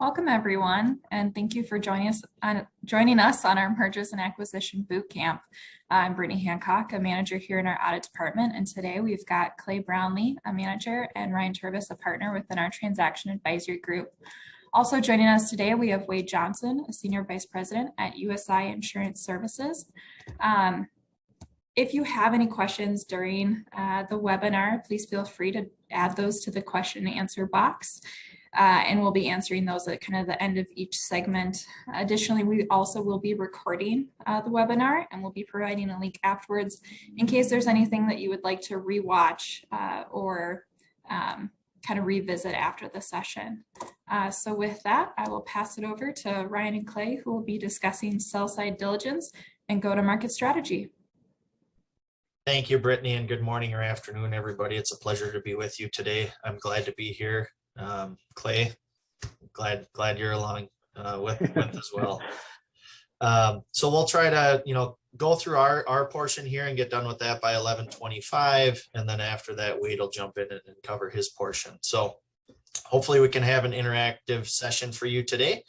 Welcome, everyone, and thank you for joining us on our Mergers and Acquisition Bootcamp. I'm Brittany Hancock, a manager here in our audit department, and today we've got Clay Brownlee, a manager, and Ryan Turvis, a partner within our transaction advisory group. Also joining us today, we have Wade Johnson, a senior vice president at USI Insurance Services. If you have any questions during the webinar, please feel free to add those to the question and answer box. And we'll be answering those at kind of the end of each segment. Additionally, we also will be recording the webinar, and we'll be providing a link afterwards in case there's anything that you would like to rewatch or kind of revisit after the session. So with that, I will pass it over to Ryan and Clay, who will be discussing sell-side diligence and go-to-market strategy. Thank you, Brittany, and good morning or afternoon, everybody. It's a pleasure to be with you today. I'm glad to be here. Clay, glad you're along with as well. So we'll try to go through our portion here and get done with that by 11:25, and then after that Wade will jump in and cover his portion. So hopefully we can have an interactive session for you today.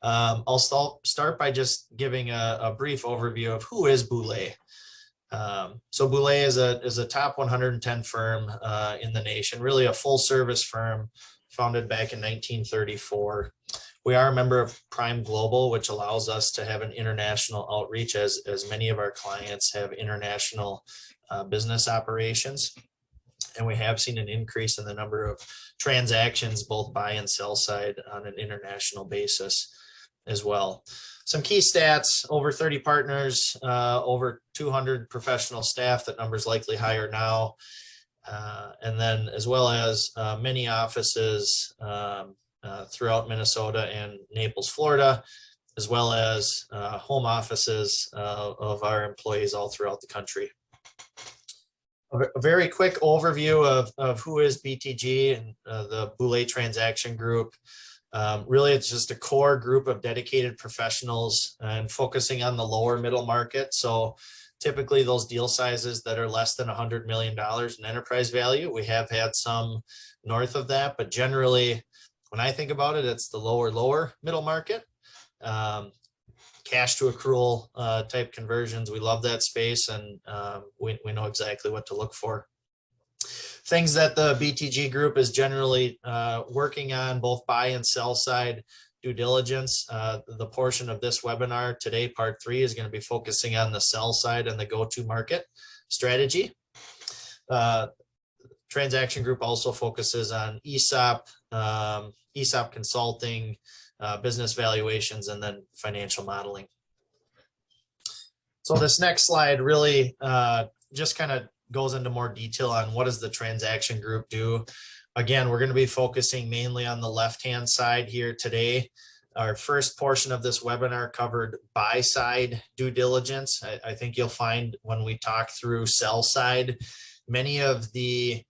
I'll start by just giving a brief overview of who is Boulay. So Boulay is a top 110 firm in the nation, really a full service firm founded back in 1934. We are a member of Prime Global, which allows us to have an international outreach as many of our clients have international business operations. And we have seen an increase in the number of transactions, both buy and sell side, on an international basis as well. Some key stats: over 30 partners, over 200 professional staff. That number is likely higher now. And then as well as many offices throughout Minnesota and Naples, Florida, as well as home offices of our employees all throughout the country. A very quick overview of who is BTG and the Boulay Transaction Group. Really, it's just a core group of dedicated professionals and focusing on the lower middle market. So typically those deal sizes that are less than $100 million in enterprise value. We have had some north of that, but generally, when I think about it, it's the lower middle market. Cash to accrual type conversions. We love that space, and we know exactly what to look for. Things that the BTG group is generally working on, both buy and sell side due diligence. The portion of this webinar today, part 3, is going to be focusing on the sell side and the go-to-market strategy. Transaction group also focuses on ESOP, ESOP consulting, business valuations, and then financial modeling. So this next slide really just kind of goes into more detail on what does the transaction group do. Again, we're going to be focusing mainly on the left-hand side here today. Our first portion of this webinar covered buy-side due diligence. I think you'll find when we talk through sell-side, many of the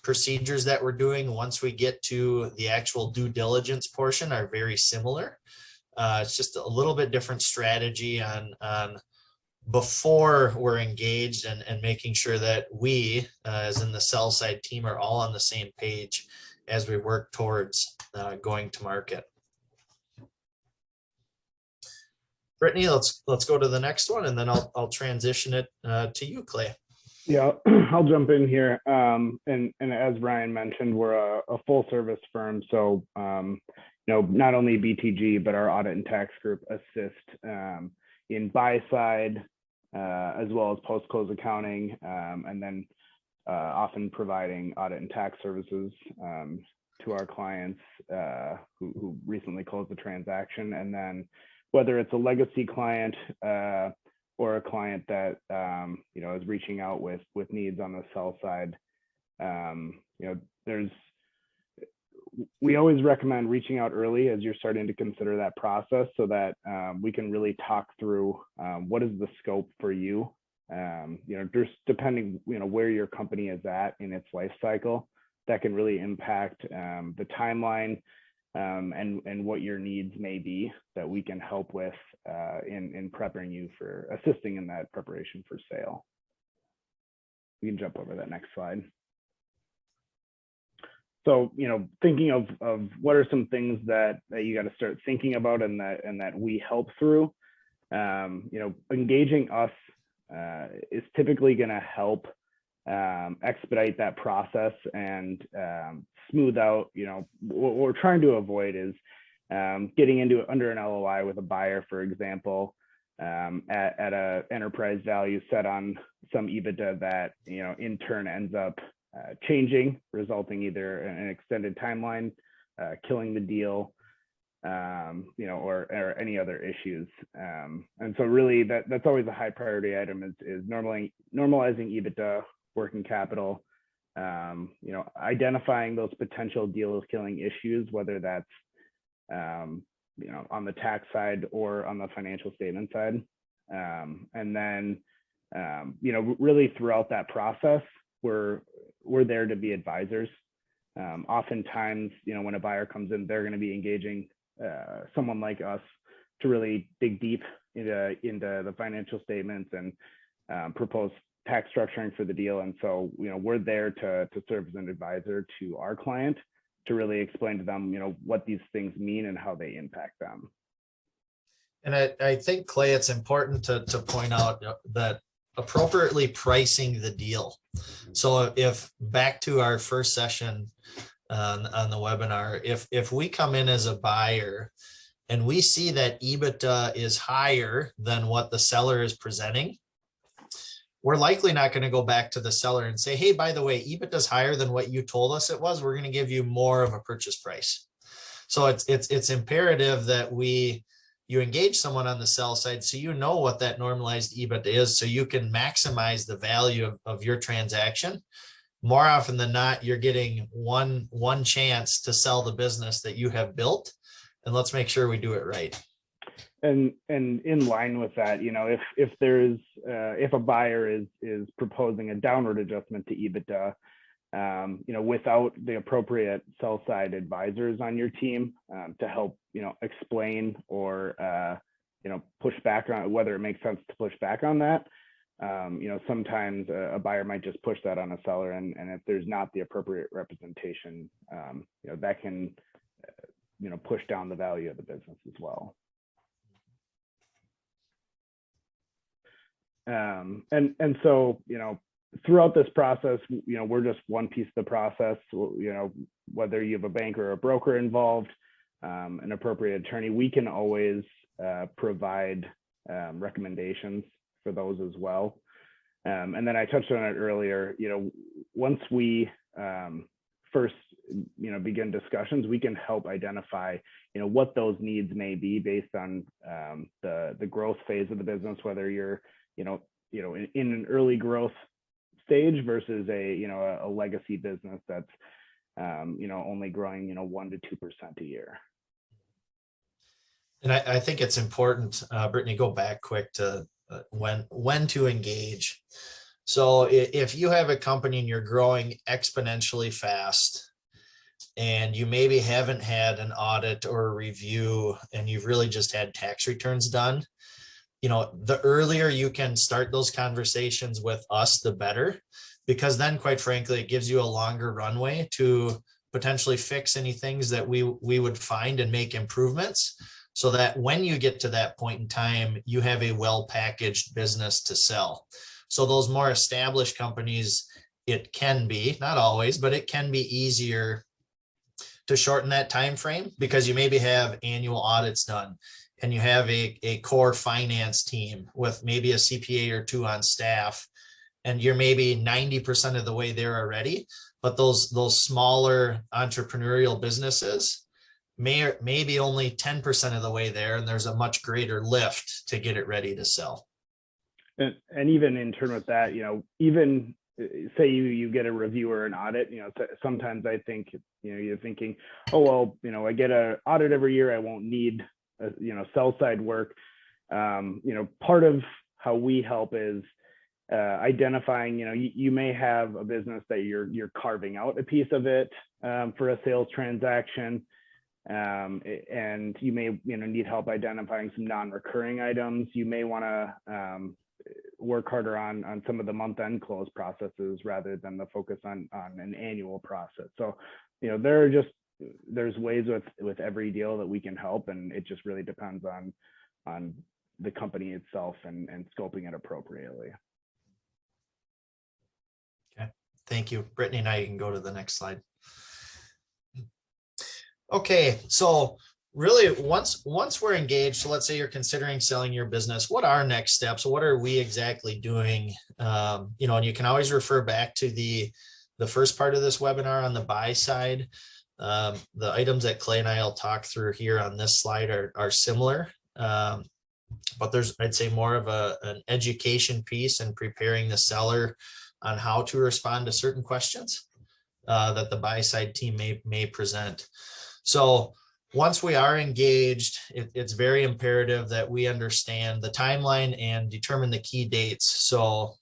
procedures that we're doing once we get to the actual due diligence portion are very similar. It's just a little bit different strategy on before we're engaged and making sure that we, as in the sell side team, are all on the same page as we work towards going to market. Brittany, let's go to the next one, and then I'll transition it to you, Clay. Yeah, I'll jump in here. And as Ryan mentioned, we're a full service firm. So, not only BTG, but our audit and tax group assist in buy side, as well as post-close accounting, and then often providing audit and tax services to our clients who recently closed the transaction. And then whether it's a legacy client or a client that is reaching out with needs on the sell side, we always recommend reaching out early as you're starting to consider that process, so that we can really talk through what is the scope for you. There's depending where your company is at in its life cycle, that can really impact the timeline and what your needs may be, that we can help with in preparing you for assisting in that preparation for sale. We can jump over that next slide. So, thinking of what are some things that you got to start thinking about and that we help through. Engaging us is typically going to help expedite that process and smooth out. What we're trying to avoid is getting under an LOI with a buyer, for example, at a enterprise value set on some EBITDA that in turn ends up changing, resulting either in an extended timeline, killing the deal, or any other issues. And so really that's always a high priority item is normalizing EBITDA, working capital, identifying those potential deal killing issues, whether that's on the tax side or on the financial statement side. And then really throughout that process, we're there to be advisors. Oftentimes, when a buyer comes in, they're going to be engaging someone like us to really dig deep into the financial statements and propose tax structuring for the deal. And so, we're there to serve as an advisor to our client to really explain to them, what these things mean and how they impact them. And I think, Clay, it's important to point out that appropriately pricing the deal. So if back to our first session on the webinar, if we come in as a buyer and we see that EBITDA is higher than what the seller is presenting, we're likely not going to go back to the seller and say, hey, by the way, EBITDA is higher than what you told us it was. We're going to give you more of a purchase price. So it's imperative that you engage someone on the sell side so what that normalized EBITDA is, so you can maximize the value of your transaction. More often than not, you're getting one chance to sell the business that you have built, and let's make sure we do it right. And in line with that, if a buyer is proposing a downward adjustment to EBITDA, without the appropriate sell side advisors on your team to help explain or push back on whether it makes sense to push back on that. Sometimes a buyer might just push that on a seller, and if there's not the appropriate representation, that can push down the value of the business as well. And so throughout this process, we're just one piece of the process. Whether you have a banker or a broker involved, an appropriate attorney, we can always provide recommendations for those as well. And then I touched on it earlier, once we first begin discussions, we can help identify what those needs may be based on the growth phase of the business, whether you're in an early growth stage versus a legacy business that's only growing 1% to 2% a year. And I think it's important, Brittany, go back quick to when to engage. So if you have a company and you're growing exponentially fast, and you maybe haven't had an audit or a review, and you've really just had tax returns done, the earlier you can start those conversations with us, the better, because then, quite frankly, it gives you a longer runway to potentially fix any things that we would find and make improvements, so that when you get to that point in time, you have a well-packaged business to sell. So those more established companies, it can be, not always, but it can be easier to shorten that time frame, because you maybe have annual audits done, and you have a core finance team with maybe a CPA or two on staff, and you're maybe 90% of the way there already. But those smaller entrepreneurial businesses may be only 10% of the way there, and there's a much greater lift to get it ready to sell. And even in turn with that, even say you get a review or an audit, sometimes I think, you're thinking, oh, well, I get an audit every year, I won't need, sell side work. Part of how we help is identifying, you may have a business that you're carving out a piece of it for a sales transaction. And you may need help identifying some non-recurring items. You may want to work harder on some of the month-end close processes rather than the focus on an annual process. So, there's ways with every deal that we can help, and it just really depends on the company itself and scoping it appropriately. Okay, thank you. Brittany, now you can go to the next slide. Okay, so really once we're engaged, so let's say you're considering selling your business, what are next steps? What are we exactly doing? And you can always refer back to the first part of this webinar on the buy side. The items that Clay and I will talk through here on this slide are similar, but there's, I'd say, more of an education piece and preparing the seller on how to respond to certain questions that the buy side team may present. So once we are engaged, it's very imperative that we understand the timeline and determine the key dates. So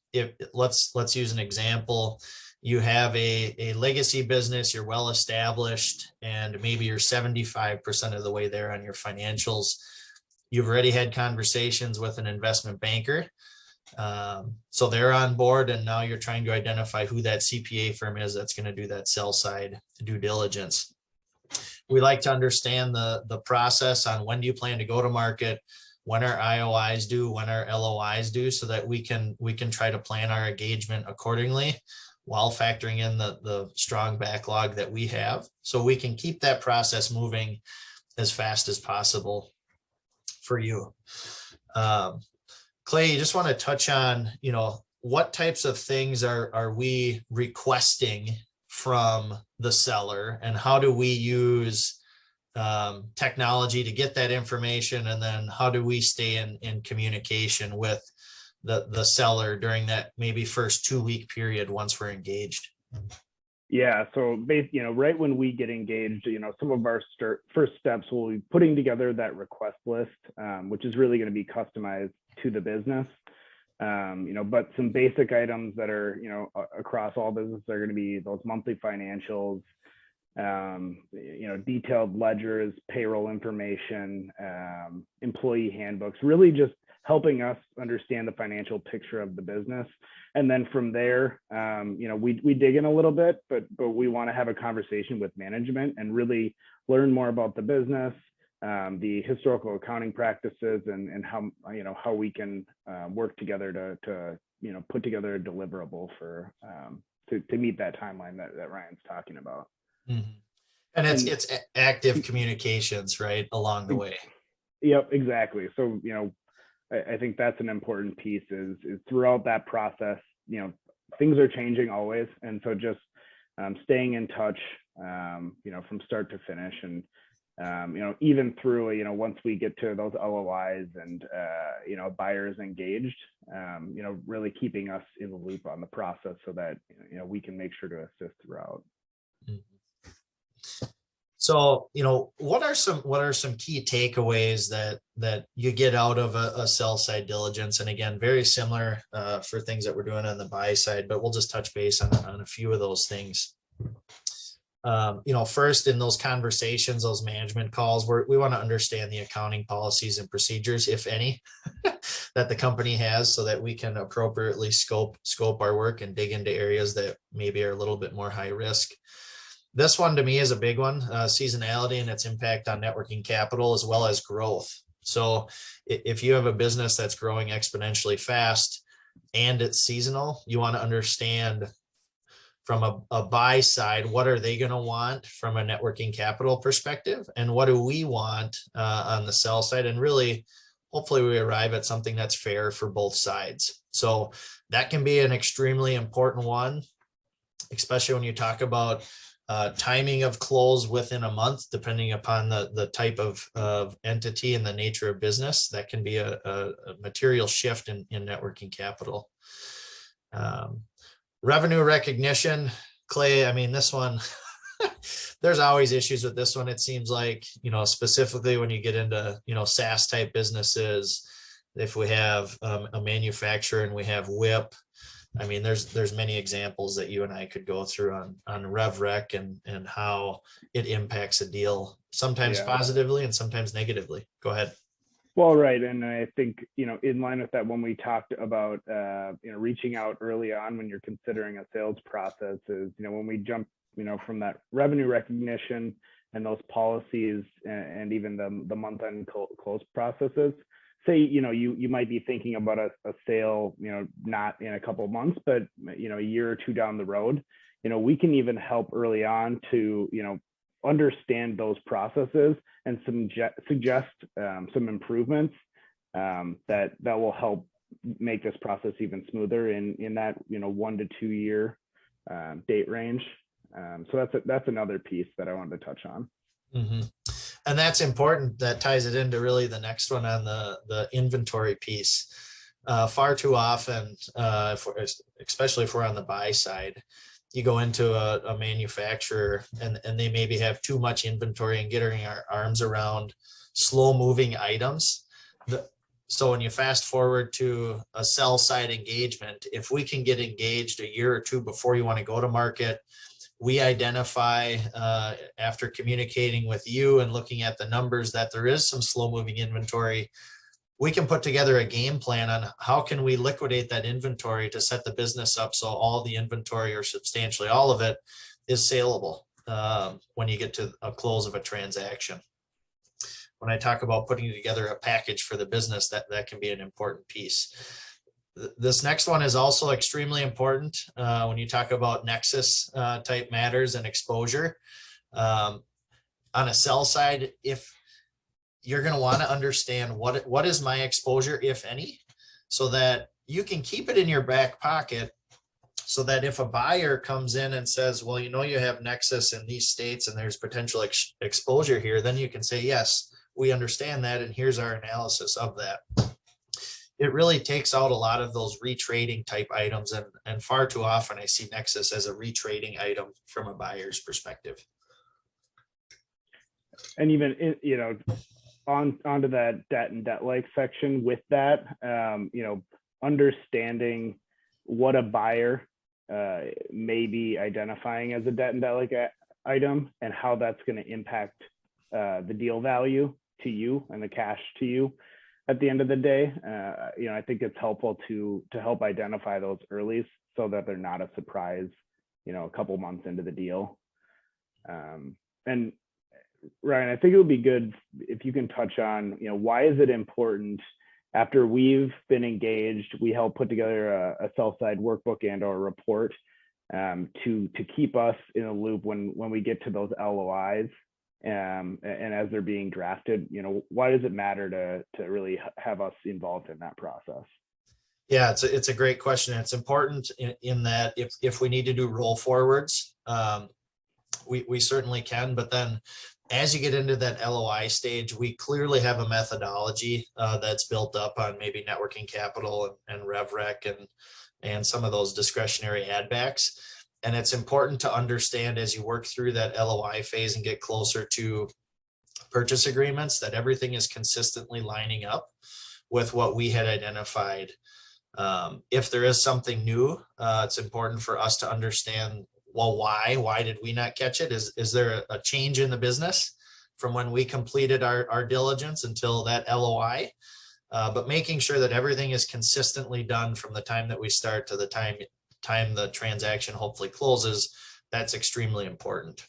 let's use an example. You have a legacy business, you're well established, and maybe you're 75% of the way there on your financials. You've already had conversations with an investment banker. So they're on board, and now you're trying to identify who that CPA firm is that's going to do that sell side due diligence. We like to understand the process on when do you plan to go to market, when are IOIs due, when are LOIs due, so that we can try to plan our engagement accordingly while factoring in the strong backlog that we have, so we can keep that process moving as fast as possible for you. Clay, you just want to touch on, what types of things are we requesting from the seller, and how do we use technology to get that information, and then how do we stay in communication with the seller during that maybe first 2-week period once we're engaged? Yeah, so right when we get engaged, some of our first steps will be putting together that request list, which is really going to be customized to the business. But some basic items that are, across all businesses are going to be those monthly financials, detailed ledgers, payroll information, employee handbooks, really just helping us understand the financial picture of the business. And then from there, we dig in a little bit, but we want to have a conversation with management and really learn more about the business, the historical accounting practices, and how we can work together to put together a deliverable for to meet that timeline that Ryan's talking about. Mm-hmm. And it's active communications, right, along the way. Yep, exactly. So I think that's an important piece is throughout that process, things are changing always. And so just staying in touch, from start to finish, and, even through, once we get to those LOIs and, buyers engaged, really keeping us in the loop on the process so that, we can make sure to assist throughout. Mm-hmm. So, what are some key takeaways that you get out of a sell side diligence? And again, very similar for things that we're doing on the buy side, but we'll just touch base on a few of those things. First, in those conversations, those management calls, we want to understand the accounting policies and procedures, if any, that the company has, so that we can appropriately scope our work and dig into areas that maybe are a little bit more high risk. This one to me is a big one, seasonality and its impact on net working capital as well as growth. So if you have a business that's growing exponentially fast and it's seasonal, you want to understand from a buy side, what are they going to want from a net working capital perspective? And what do we want on the sell side? And really, hopefully we arrive at something that's fair for both sides. So that can be an extremely important one, especially when you talk about timing of close within a month, depending upon the type of entity and the nature of business. That can be a material shift in net working capital. Revenue recognition, Clay, I mean, this one, there's always issues with this one. It seems like, specifically when you get into, SaaS type businesses, if we have a manufacturer and we have WIP, I mean, there's many examples that you and I could go through on rev rec and how it impacts a deal, sometimes positively and sometimes negatively. Go ahead. Well, right. And I think, in line with that, when we talked about, reaching out early on when you're considering a sales process is, when we jump, from that revenue recognition and those policies and even the month-end close processes, say, you might be thinking about a sale, not in a couple of months, but, a year or two down the road, we can even help early on to, understand those processes and suggest some improvements that will help make this process even smoother in that 1 to 2 year date range. So that's another piece that I wanted to touch on. Mm-hmm. And that's important. That ties it into really the next one on the inventory piece. Far too often, especially if we're on the buy side, you go into a manufacturer and they maybe have too much inventory and getting our arms around slow moving items. So when you fast forward to a sell side engagement, if we can get engaged a year or two before you want to go to market, we identify after communicating with you and looking at the numbers that there is some slow moving inventory. We can put together a game plan on how can we liquidate that inventory to set the business up so all the inventory or substantially all of it is saleable when you get to a close of a transaction. When I talk about putting together a package for the business, that can be an important piece. This next one is also extremely important when you talk about nexus type matters and exposure. On a sell side, if you're going to want to understand what is my exposure, if any, so that you can keep it in your back pocket so that if a buyer comes in and says, well, you have nexus in these states and there's potential exposure here, then you can say, yes, we understand that. And here's our analysis of that. It really takes out a lot of those retrading type items. And far too often I see nexus as a retrading item from a buyer's perspective. And even, onto that debt and debt-like section with that, understanding what a buyer may be identifying as a debt and debt-like item and how that's going to impact the deal value to you and the cash to you at the end of the day. I think it's helpful to help identify those early so that they're not a surprise, a couple months into the deal. And Ryan, I think it would be good if you can touch on, why is it important after we've been engaged, we help put together a sell side workbook and or report to keep us in a loop when we get to those LOIs and as they're being drafted, why does it matter to really have us involved in that process? Yeah, it's a great question. It's important in that if we need to do roll forwards, we certainly can, but then as you get into that LOI stage, we clearly have a methodology that's built up on maybe networking capital and RevRec and some of those discretionary add backs. And it's important to understand as you work through that LOI phase and get closer to purchase agreements that everything is consistently lining up with what we had identified. If there is something new, it's important for us to understand, well, why did we not catch it? Is there a change in the business from when we completed our diligence until that LOI? But making sure that everything is consistently done from the time that we start to the time the transaction hopefully closes, that's extremely important.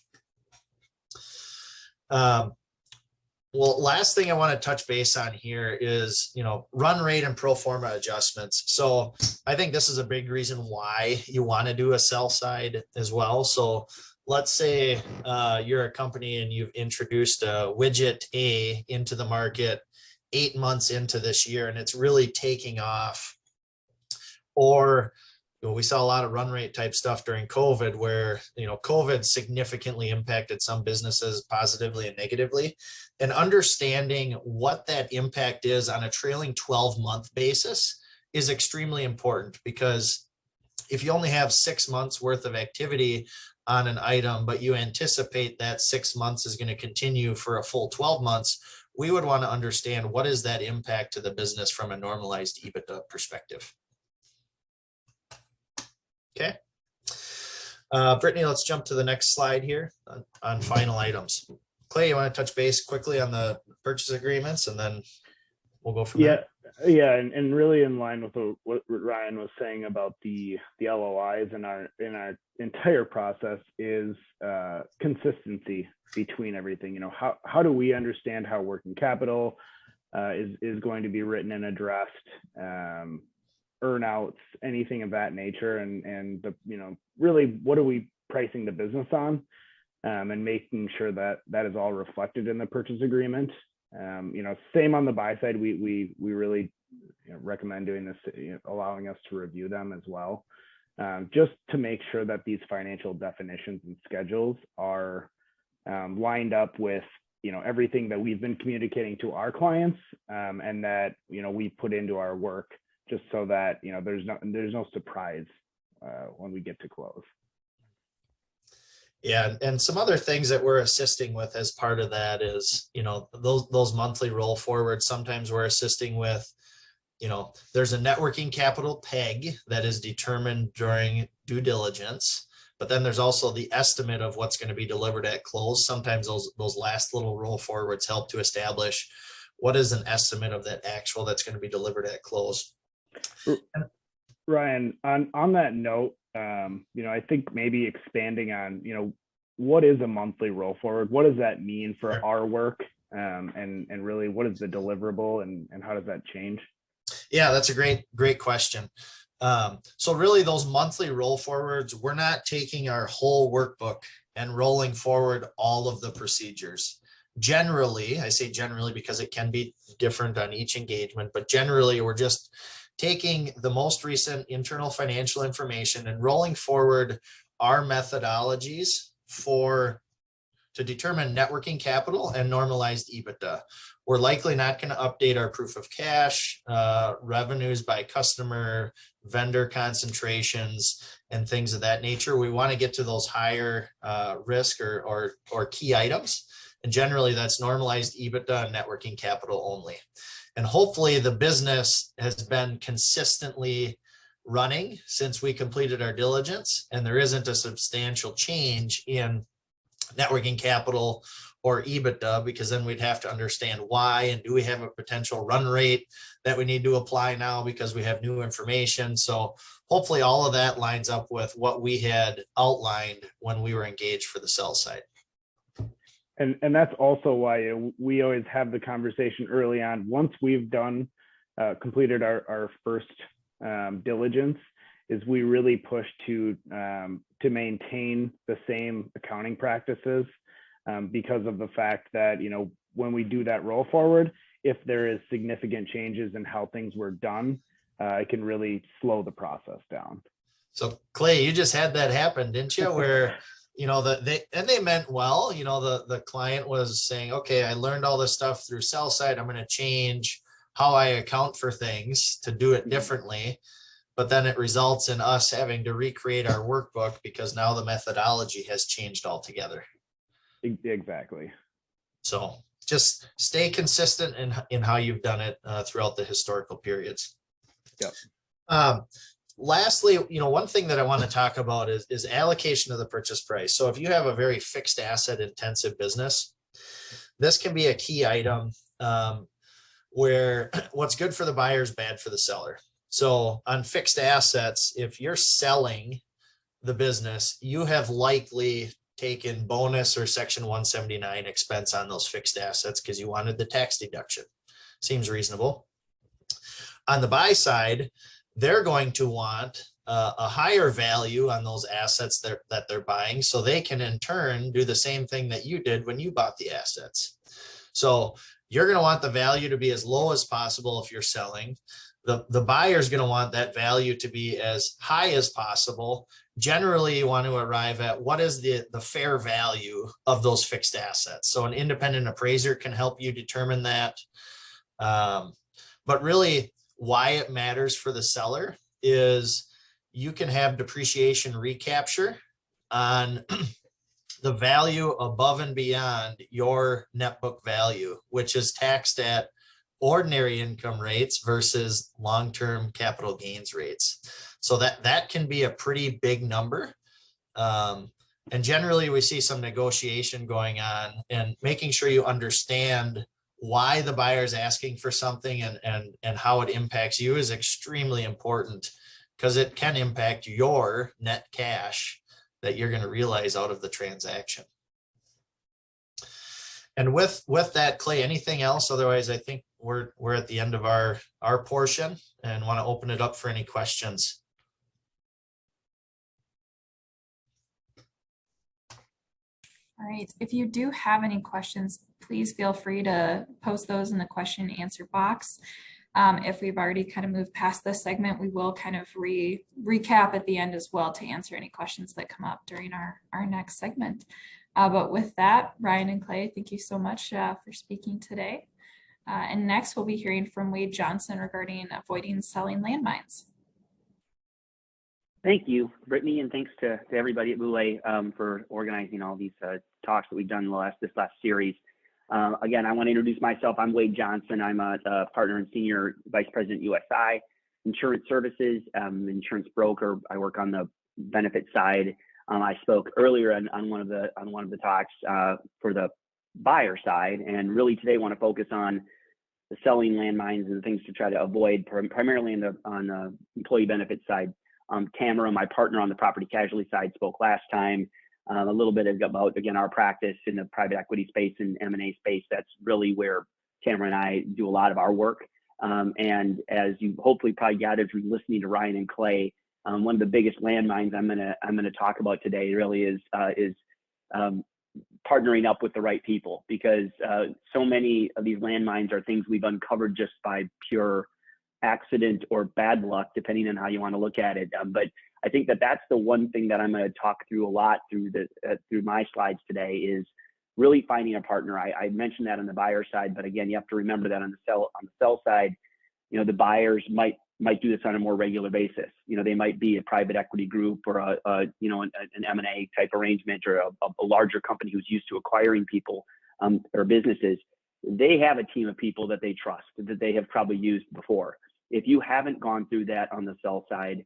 Well, last thing I want to touch base on here is, run rate and pro forma adjustments. So I think this is a big reason why you want to do a sell side as well. So let's say you're a company and you've introduced a widget A into the market 8 months into this year and it's really taking off. Or we saw a lot of run rate type stuff during COVID where, COVID significantly impacted some businesses positively and negatively. And understanding what that impact is on a trailing 12-month basis is extremely important, because if you only have 6 months worth of activity on an item, but you anticipate that 6 months is going to continue for a full 12 months, we would want to understand what is that impact to the business from a normalized EBITDA perspective. Okay. Brittany, let's jump to the next slide here on final items. Clay, you want to touch base quickly on the purchase agreements and then we'll go from Yeah, there. yeah, and really in line with what Ryan was saying about the LOIs in our entire process is consistency between everything. You know, how do we understand how working capital is going to be written and addressed, earnouts, anything of that nature, and the, you know, really what are we pricing the business on, and making sure that that is all reflected in the purchase agreement. You know, same on the buy side, we really, you know, recommend doing this, you know, allowing us to review them as well, just to make sure that these financial definitions and schedules are lined up with, you know, everything that we've been communicating to our clients, and that, you know, we put into our work, just so that, you know, there's no surprise when we get to close. Yeah, and some other things that we're assisting with as part of that is, you know, those monthly roll forwards. Sometimes we're assisting with, you know, there's a networking capital peg that is determined during due diligence, but then there's also the estimate of what's going to be delivered at close. Sometimes those last little roll forwards help to establish what is an estimate of that actual that's going to be delivered at close. Ryan, on that note, you know, I think maybe expanding on, you know, what is a monthly roll forward? What does that mean for Sure. our work? And really, what is the deliverable, and how does that change? Yeah, that's a great question. So really those monthly roll forwards, we're not taking our whole workbook and rolling forward all of the procedures. Generally, I say generally because it can be different on each engagement, but generally we're just taking the most recent internal financial information and rolling forward our methodologies to determine net working capital and normalized EBITDA. We're likely not going to update our proof of cash, revenues by customer, vendor concentrations, and things of that nature. We want to get to those higher risk or key items. And generally that's normalized EBITDA and net working capital only. And hopefully the business has been consistently running since we completed our diligence, and there isn't a substantial change in net working capital or EBITDA, because then we'd have to understand why, and do we have a potential run rate that we need to apply now because we have new information. So hopefully all of that lines up with what we had outlined when we were engaged for the sell side. And that's also why we always have the conversation early on. Once we've completed our first diligence, is we really push to maintain the same accounting practices, because of the fact that, you know, when we do that roll forward, if there is significant changes in how things were done, it can really slow the process down. So Clay, you just had that happen, didn't you? Where, you know, they meant well. You know, the client was saying, okay, I learned all this stuff through sell side. I'm going to change how I account for things to do it differently. But then it results in us having to recreate our workbook because now the methodology has changed altogether. Exactly. So just stay consistent in how you've done it throughout the historical periods. Yep. Lastly, you know, one thing that I want to talk about is allocation of the purchase price. So if you have a very fixed asset intensive business, this can be a key item where what's good for the buyer is bad for the seller. So on fixed assets, if you're selling the business, you have likely taken bonus or Section 179 expense on those fixed assets because you wanted the tax deduction. Seems reasonable. On the buy side, they're going to want a higher value on those assets that they're buying, so they can in turn do the same thing that you did when you bought the assets. So you're going to want the value to be as low as possible if you're selling. The buyer's going to want that value to be as high as possible. Generally, you want to arrive at what is the fair value of those fixed assets. So an independent appraiser can help you determine that. But really, why it matters for the seller is you can have depreciation recapture on the value above and beyond your net book value, which is taxed at ordinary income rates versus long-term capital gains rates. So that can be a pretty big number. And generally we see some negotiation going on and making sure you understand why the buyer is asking for something and how it impacts you is extremely important, because it can impact your net cash that you're going to realize out of the transaction. And with that, Clay, anything else? Otherwise, I think we're at the end of our portion and want to open it up for any questions. All right, if you do have any questions, please feel free to post those in the question and answer box. If we've already kind of moved past this segment, we will kind of recap at the end as well to answer any questions that come up during our next segment. But with that, Ryan and Clay, thank you so much for speaking today. And next we'll be hearing from Wade Johnson regarding avoiding selling landmines. Thank you, Brittany, and thanks to everybody at Boulay for organizing all these talks that we've done in this last series. Again, I want to introduce myself. I'm Wade Johnson. I'm a partner and senior vice president USI Insurance Services, insurance broker. I work on the benefit side. I spoke earlier on one of the talks for the buyer side, and really today I want to focus on the selling landmines and the things to try to avoid, primarily on the employee benefit side. Tamara, my partner on the property casualty side, spoke last time a little bit about, again, our practice in the private equity space and M&A space. That's really where Tamara and I do a lot of our work. And as you hopefully probably gathered through listening to Ryan and Clay, one of the biggest landmines I'm gonna talk about today really is partnering up with the right people, because so many of these landmines are things we've uncovered just by pure accident or bad luck, depending on how you want to look at it. But I think that's the one thing that I'm going to talk through a lot through my slides today, is really finding a partner. I mentioned that on the buyer side, but again, you have to remember that on the sell side, you know, the buyers might do this on a more regular basis. You know, they might be a private equity group or an M&A type arrangement, or a larger company who's used to acquiring people or businesses. They have a team of people that they trust, that they have probably used before. If you haven't gone through that on the sell side,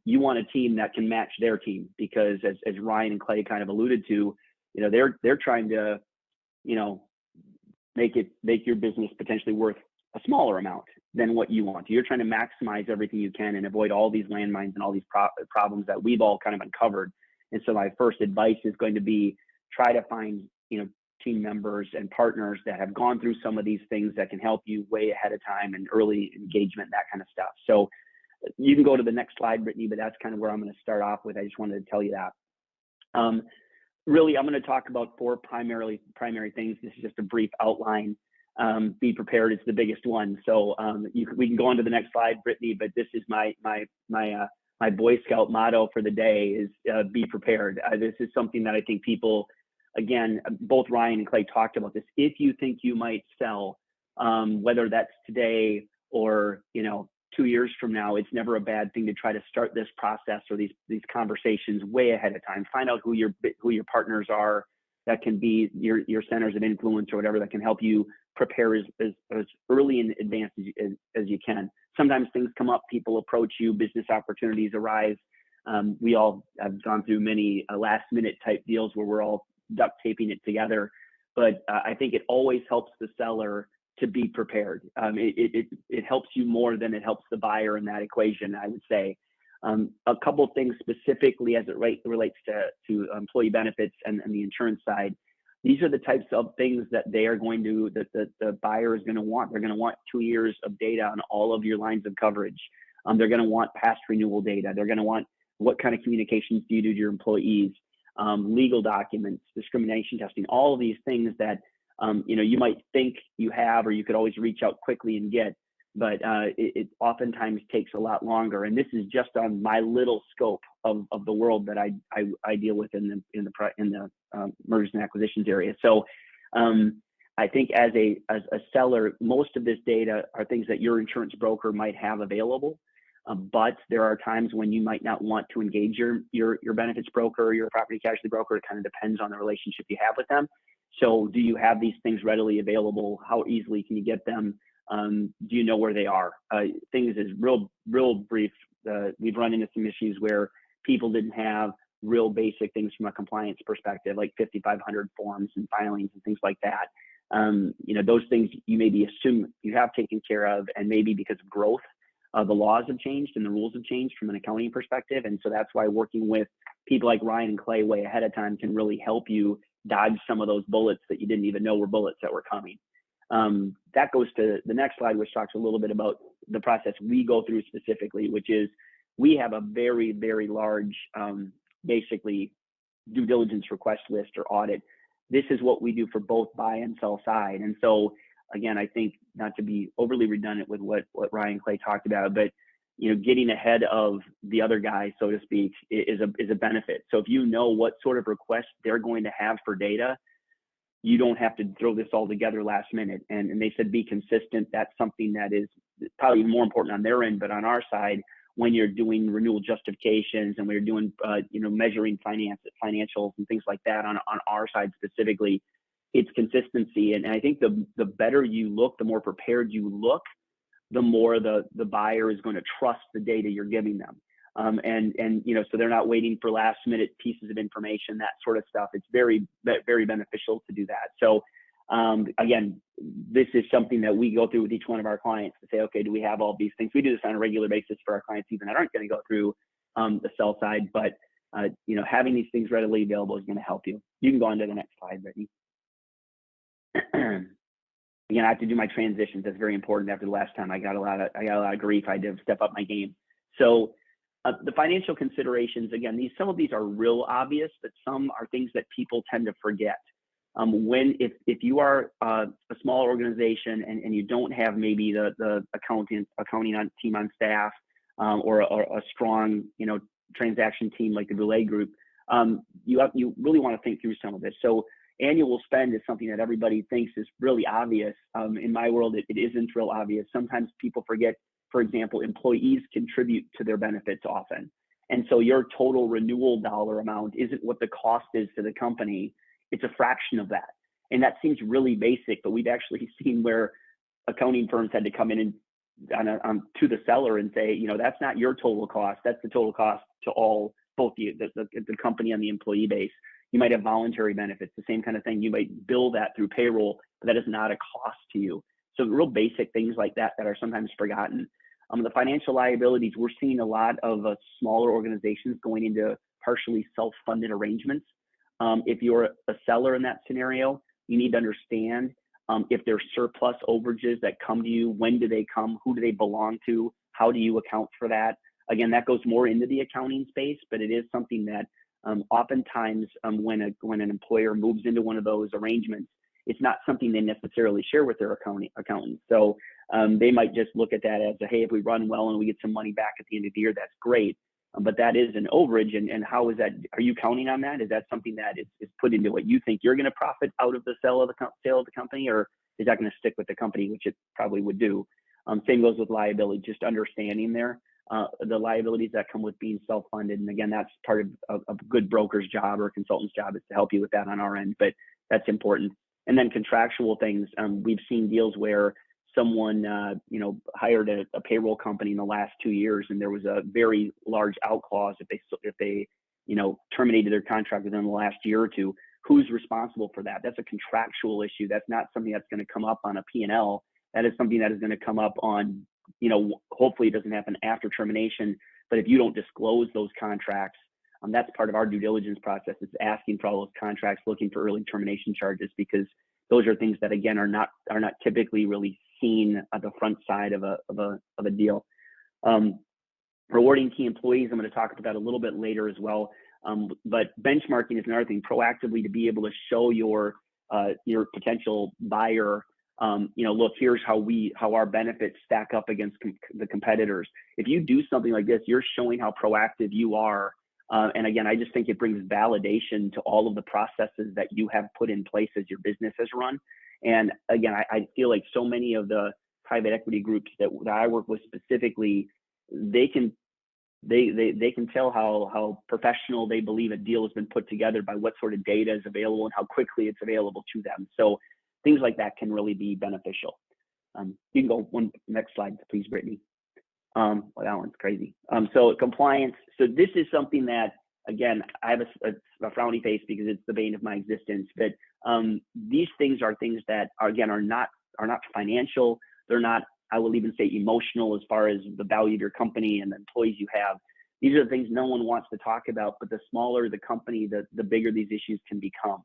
you want a team that can match their team, because as Ryan and Clay kind of alluded to, you know, they're trying to, you know, make your business potentially worth a smaller amount than what you want. You're trying to maximize everything you can and avoid all these landmines and all these problems that we've all kind of uncovered. And so my first advice is going to be, try to find, you know, team members and partners that have gone through some of these things that can help you way ahead of time and early engagement, that kind of stuff. So you can go to the next slide, Brittany, but that's kind of where I'm going to start off with. I just wanted to tell you that. Really, I'm going to talk about four primary things. This is just a brief outline. Be prepared is the biggest one. So we can go on to the next slide, Brittany, but this is my Boy Scout motto for the day is be prepared. This is something that I think people, again, both Ryan and Clay talked about this. If you think you might sell, whether that's today or, you know, 2 years from now, it's never a bad thing to try to start this process or these conversations way ahead of time. Find out who your partners are, that can be your centers of influence or whatever, that can help you prepare as early in advance as you can. Sometimes things come up, people approach you, business opportunities arise. We all have gone through many last minute type deals where we're all duct taping it together. But I think it always helps the seller to be prepared. It helps you more than it helps the buyer in that equation, I would say. A couple of things specifically as it relates to employee benefits and the insurance side. These are the types of things that they are going to, that the buyer is going to want. They're going to want 2 years of data on all of your lines of coverage. They're going to want past renewal data. They're going to want what kind of communications do you do to your employees, legal documents, discrimination testing, all of these things that you know, you might think you have, or you could always reach out quickly and get, but it oftentimes takes a lot longer. And this is just on my little scope of the world that I deal with in the mergers and acquisitions area. So I think as a seller, most of this data are things that your insurance broker might have available, but there are times when you might not want to engage your benefits broker or your property casualty broker. It kind of depends on the relationship you have with them. So do you have these things readily available? How easily can you get them? Do you know where they are? Things is real brief. We've run into some issues where people didn't have real basic things from a compliance perspective, like 5,500 forms and filings and things like that. Those things you maybe assume you have taken care of, and maybe because of growth, the laws have changed and the rules have changed from an accounting perspective. And so that's why working with people like Ryan and Clay way ahead of time can really help you dodge some of those bullets that you didn't even know were bullets that were coming. That goes to the next slide, which talks a little bit about the process we go through specifically, which is we have a very, very large, basically due diligence request list or audit. This is what we do for both buy and sell side. And so again, I think, not to be overly redundant with what Ryan Clay talked about, but getting ahead of the other guy, so to speak, is a benefit. So if you know what sort of requests they're going to have for data, you don't have to throw this all together last minute. And they said be consistent. That's something that is probably more important on their end, but on our side, when you're doing renewal justifications and we're doing measuring financials and things like that on our side specifically, it's consistency. And I think the better you look, the more prepared you look, the more the buyer is going to trust the data you're giving them. So they're not waiting for last minute pieces of information, that sort of stuff. It's very, very beneficial to do that. So again, this is something that we go through with each one of our clients to say, okay, do we have all these things? We do this on a regular basis for our clients, even that aren't going to go through the sell side, but having these things readily available is going to help you. You can go on to the next slide, Brittany. Again, I have to do my transitions. That's very important. After the last time, I got a lot of grief. I had to step up my game. So the financial considerations, again, some of these are real obvious, but some are things that people tend to forget. If you are a small organization and you don't have maybe the accounting team on staff, or a strong transaction team like the Relay Group, you really want to think through some of this. So annual spend is something that everybody thinks is really obvious. In my world, it isn't real obvious. Sometimes people forget, for example, employees contribute to their benefits often. And so your total renewal dollar amount isn't what the cost is to the company. It's a fraction of that. And that seems really basic, but we've actually seen where accounting firms had to come in and to the seller and say, that's not your total cost. That's the total cost to both the company and the employee base. You might have voluntary benefits, the same kind of thing. You might bill that through payroll, but that is not a cost to you. So real basic things like that are sometimes forgotten. The financial liabilities, we're seeing a lot of smaller organizations going into partially self-funded arrangements. If you're a seller in that scenario, you need to understand if there's surplus overages that come to you, when do they come, who do they belong to, how do you account for that? Again, that goes more into the accounting space, but it is something that oftentimes when an employer moves into one of those arrangements, it's not something they necessarily share with their accountant. So they might just look at that as hey, if we run well and we get some money back at the end of the year, that's great. But that is an overage, and how is that? Are you counting on that? Is that something that is put into what you think you're going to profit out of the sale of the company, or is that going to stick with the company, which it probably would do? Same goes with liability, just understanding the liabilities that come with being self-funded. And again, that's part of a good broker's job or a consultant's job, is to help you with that on our end, but that's important. And then contractual things. We've seen deals where someone hired a payroll company in the last 2 years, and there was a very large out clause if they terminated their contract within the last year or two. Who's responsible for that? That's a contractual issue. That's not something that's going to come up on a P&L. That is something that is going to come up on, hopefully it doesn't happen after termination, but if you don't disclose those contracts, that's part of our due diligence process. It's asking for all those contracts, looking for early termination charges, because those are things that, again, are not typically really seen at the front side of a deal. Rewarding key employees, I'm going to talk about that a little bit later as well. But benchmarking is another thing. Proactively, to be able to show your potential buyer, look, here's how our benefits stack up against the competitors. If you do something like this, you're showing how proactive you are. And again, I just think it brings validation to all of the processes that you have put in place as your business has run. And again, I feel like so many of the private equity groups that I work with specifically, they can tell how professional they believe a deal has been put together by what sort of data is available and how quickly it's available to them. So things like that can really be beneficial. You can go next slide, please, Brittany. Well, that one's crazy. So compliance. So this is something that, again, I have a frowny face because it's the bane of my existence. But these things are things that are not financial. They're not, I will even say, emotional as far as the value of your company and the employees you have. These are the things no one wants to talk about, but the smaller the company, the bigger these issues can become.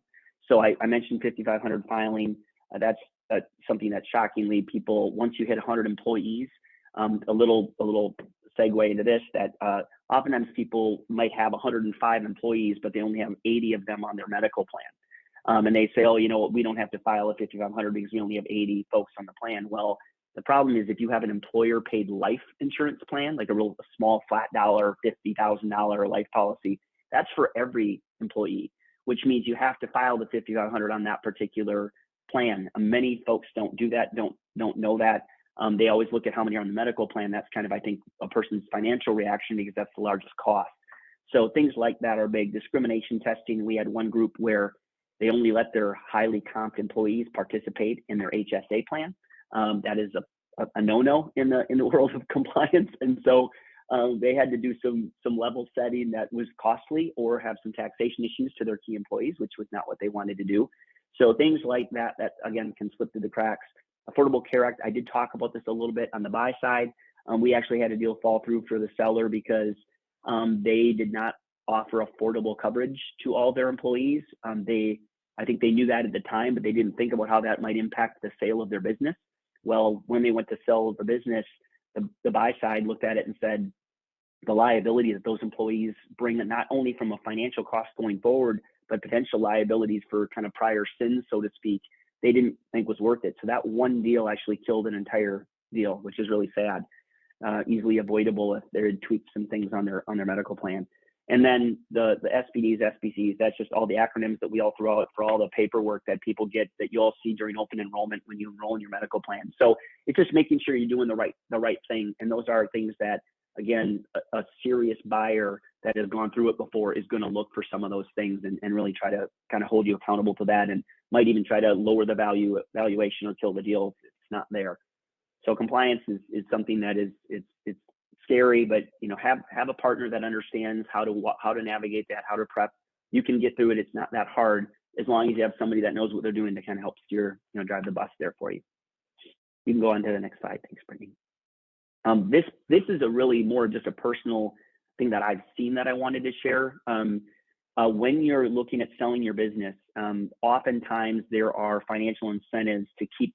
So I mentioned 5,500 filing. That's something that shockingly people, once you hit 100 employees, a little segue into this, that oftentimes people might have 105 employees, but they only have 80 of them on their medical plan. And they say, oh, we don't have to file a 5,500 because we only have 80 folks on the plan. Well, the problem is if you have an employer paid life insurance plan, like a small flat dollar, $50,000 life policy, that's for every employee, which means you have to file the 5,500 on that particular plan. Many folks don't do that, don't know that. They always look at how many are on the medical plan. That's kind of, I think, a person's financial reaction because that's the largest cost. So things like that are big. Discrimination testing. We had one group where they only let their highly comped employees participate in their HSA plan. That is a no-no in the world of compliance. And so they had to do some level setting that was costly or have some taxation issues to their key employees, which was not what they wanted to do. So things like that again can slip through the cracks. Affordable Care Act, I did talk about this a little bit on the buy side. We actually had a deal fall through for the seller because they did not offer affordable coverage to all their employees. I think they knew that at the time, but they didn't think about how that might impact the sale of their business. Well, when they went to sell the business, the buy side looked at it and said, the liability that those employees bring, not only from a financial cost going forward, but potential liabilities for kind of prior sins, so to speak, they didn't think was worth it. So that one deal actually killed an entire deal, which is really sad. Easily avoidable if they had tweaked some things on their medical plan. And then the SPDs, SPCs, that's just all the acronyms that we all throw out for all the paperwork that people get that you all see during open enrollment when you enroll in your medical plan. So it's just making sure you're doing the right thing. And those are things that, again, a serious buyer that has gone through it before is going to look for some of those things and really try to kind of hold you accountable to that, and might even try to lower the valuation or kill the deal if it's not there. So compliance is something that it's scary, but have a partner that understands how to navigate that, how to prep. You can get through it. It's not that hard as long as you have somebody that knows what they're doing to kind of help steer, drive the bus there for you. You can go on to the next slide. Thanks, Brittany. This is a really more just a personal thing that I've seen that I wanted to share. When you're looking at selling your business, oftentimes there are financial incentives to keep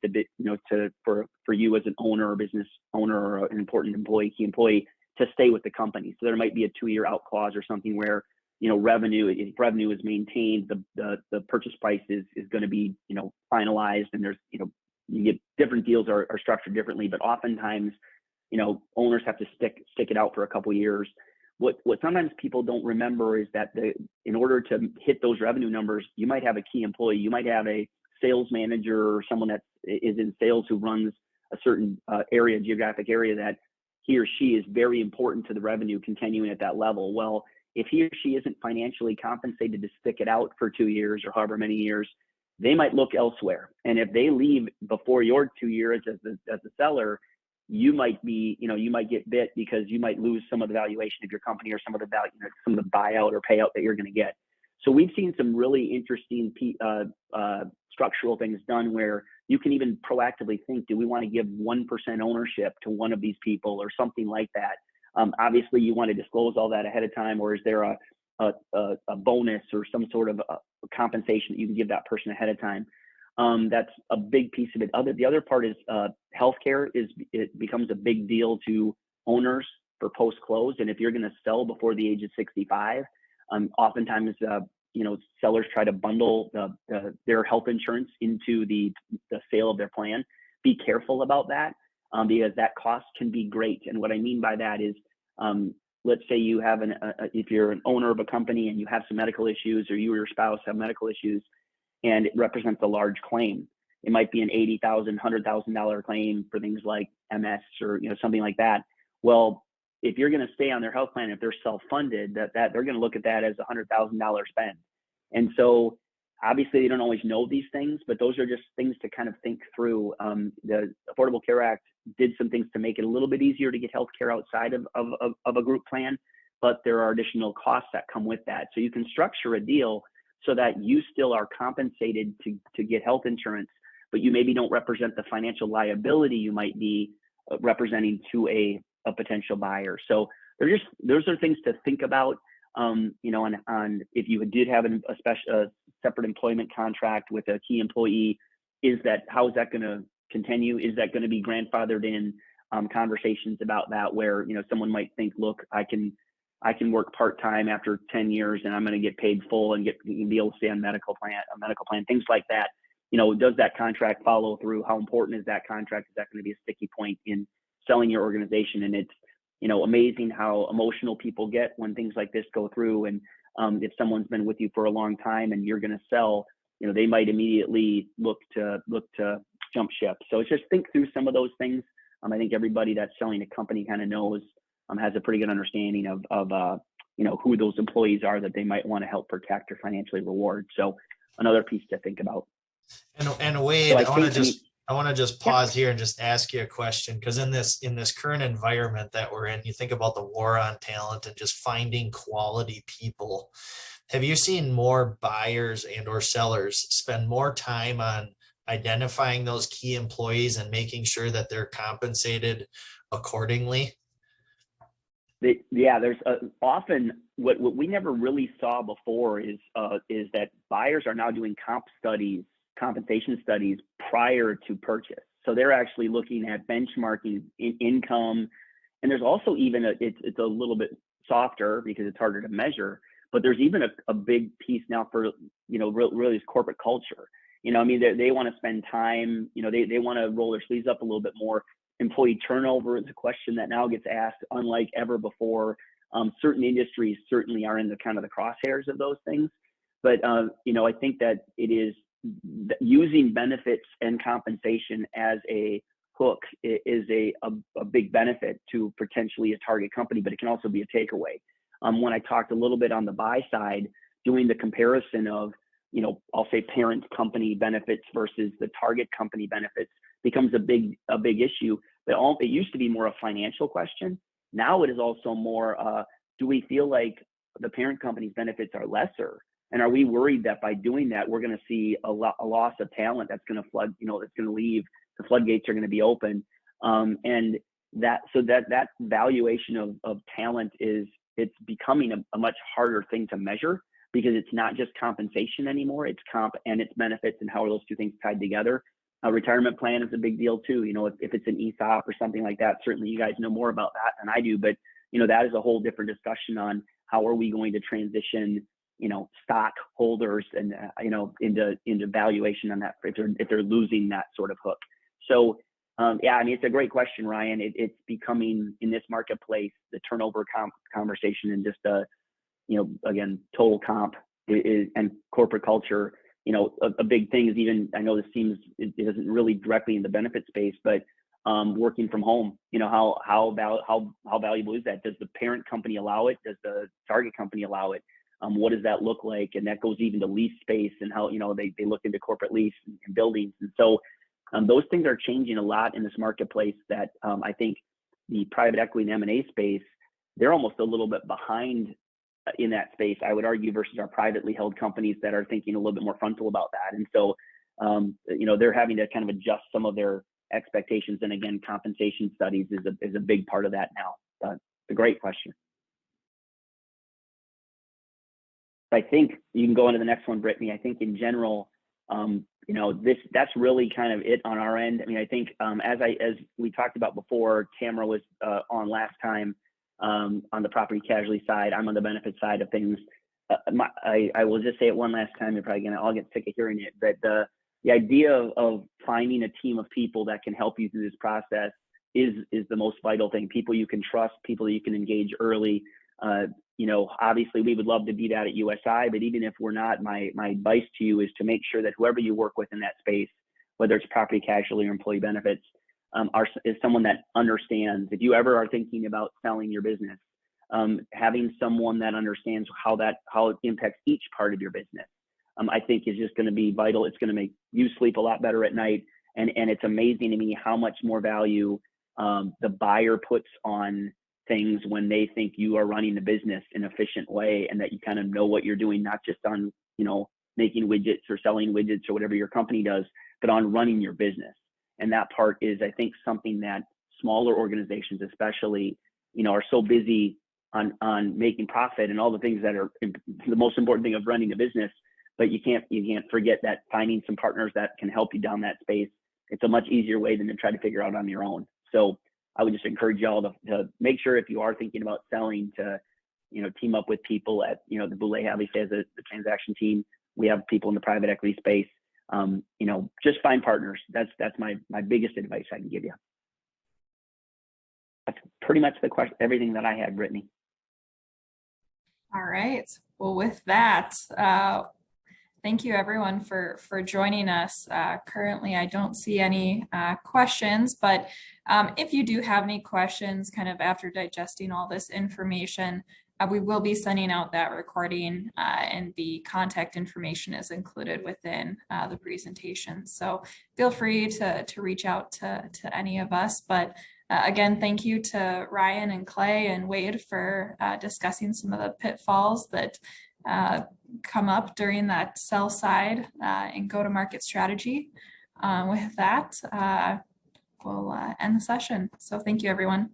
for you as an owner or business owner or an important key employee to stay with the company. So there might be a 2-year out clause or something where if revenue is maintained, the purchase price is going to be finalized, and there's you get different deals are structured differently, but oftentimes owners have to stick it out for a couple of years. What sometimes people don't remember is that in order to hit those revenue numbers, you might have a key employee, you might have a sales manager or someone that is in sales who runs a certain geographic area that he or she is very important to the revenue continuing at that level. Well, if he or she isn't financially compensated to stick it out for 2 years or however many years, they might look elsewhere. And if they leave before your 2 years as the seller, you might get bit because you might lose some of the valuation of your company or some of the value, some of the buyout or payout that you're going to get. So we've seen some really interesting structural things done where you can even proactively think, do we want to give 1% ownership to one of these people or something like that? Obviously, you want to disclose all that ahead of time, or is there a bonus or some sort of compensation that you can give that person ahead of time? That's a big piece of it. The other part is healthcare. It becomes a big deal to owners for post-close, and if you're going to sell before the age of 65, oftentimes sellers try to bundle their health insurance into the sale of their plan. Be careful about that because that cost can be great. And what I mean by that is, let's say you have if you're an owner of a company and you have some medical issues, or you or your spouse have medical issues, and it represents a large claim. It might be an $80,000, $100,000 claim for things like MS or something like that. Well, if you're going to stay on their health plan, if they're self-funded, that they're going to look at that as a $100,000 spend. And so obviously they don't always know these things, but those are just things to kind of think through. The Affordable Care Act did some things to make it a little bit easier to get health care outside of a group plan. but there are additional costs that come with that. So you can structure a deal so that you still are compensated to get health insurance, but you maybe don't represent the financial liability you might be representing to a potential buyer. So those are things to think about. On if you did have a separate employment contract with a key employee, how is that going to continue? Is that going to be grandfathered in? Conversations about that, where someone might think, look, I can work part-time after 10 years and I'm going to get paid full and be able to stay on a medical plan, things like that. Does that contract follow through? How important is that contract? Is that going to be a sticky point in selling your organization? And it's amazing how emotional people get when things like this go through. And if someone's been with you for a long time and you're going to sell, they might immediately look to jump ship. So it's just think through some of those things. I think everybody that's selling a company kind of knows, has a pretty good understanding of who those employees are that they might want to help protect or financially reward. So another piece to think about. And Wade, So I want to just pause here and just ask you a question, because in this current environment that we're in, you think about the war on talent and just finding quality people. Have you seen more buyers and or sellers spend more time on identifying those key employees and making sure that they're compensated accordingly? There's often what we never really saw before is that buyers are now doing compensation studies prior to purchase. So they're actually looking at benchmarking income, and there's also even it's a little bit softer because it's harder to measure, but there's even a big piece now for really is corporate culture. They want to spend time, they want to roll their sleeves up a little bit more. Employee turnover is a question that now gets asked unlike ever before. Certain industries certainly are in the kind of the crosshairs of those things. But, I think that it is using benefits and compensation as a hook is a big benefit to potentially a target company, but it can also be a takeaway. When I talked a little bit on the buy side, doing the comparison of, I'll say parent company benefits versus the target company benefits becomes a big issue. But it used to be more a financial question. Now it is also more, do we feel like the parent company's benefits are lesser? And are we worried that by doing that, we're going to see a loss of talent that's going to flood, that's going to leave, the floodgates are going to be open. And that valuation of talent it's becoming a much harder thing to measure, because it's not just compensation anymore. It's comp and it's benefits, and how are those two things tied together. A retirement plan is a big deal too. If it's an ESOP or something like that, certainly you guys know more about that than I do, but that is a whole different discussion on how are we going to transition, stock holders and, into valuation on that, if they're losing that sort of hook. So, it's a great question, Ryan. It's becoming in this marketplace, the turnover conversation and just again, total comp and corporate culture, a big thing is, even, I know this seems, it isn't really directly in the benefit space, but working from home, how valuable is that? Does the parent company allow it? Does the target company allow it? What does that look like? And that goes even to lease space and how, they look into corporate lease and buildings. And so those things are changing a lot in this marketplace that I think the private equity and M&A space, they're almost a little bit behind in that space, I would argue, versus our privately held companies that are thinking a little bit more frontal about that. And so, they're having to kind of adjust some of their expectations. And again, compensation studies is a big part of that now. It's a great question. I think you can go into the next one, Brittany. I think in general, that's really kind of it on our end. I think as we talked about before, Tamara was on last time on the property casualty side. I'm on the benefit side of things. I will just say it one last time. You're probably gonna all get sick of hearing it, but the idea of finding a team of people that can help you through this process is the most vital thing. People you can trust, people that you can engage early. Obviously we would love to be that at USI, but even if we're not, my advice to you is to make sure that whoever you work with in that space, whether it's property casualty or employee benefits, is someone that understands. If you ever are thinking about selling your business, having someone that understands how it impacts each part of your business, I think is just going to be vital. It's going to make you sleep a lot better at night. And it's amazing to me how much more value the buyer puts on things when they think you are running the business in an efficient way, and that you kind of know what you're doing, not just on, making widgets or selling widgets or whatever your company does, but on running your business. And that part is, I think, something that smaller organizations especially, are so busy on making profit and all the things that are the most important thing of running a business. But you can't forget that finding some partners that can help you down that space. It's a much easier way than to try to figure out on your own. So I would just encourage y'all to make sure, if you are thinking about selling, to, team up with people at, the Boulay obviously has the transaction team. We have people in the private equity space. Just find partners. That's my biggest advice I can give you. That's pretty much everything that I had, Brittany. All right. Well, with that, thank you everyone for joining us. Currently, I don't see any questions, but if you do have any questions kind of after digesting all this information, we will be sending out that recording, and the contact information is included within the presentation. So feel free to reach out to any of us. But again, thank you to Ryan and Clay and Wade for discussing some of the pitfalls that come up during that sell side and go-to-market strategy. With that, we'll end the session. So thank you, everyone.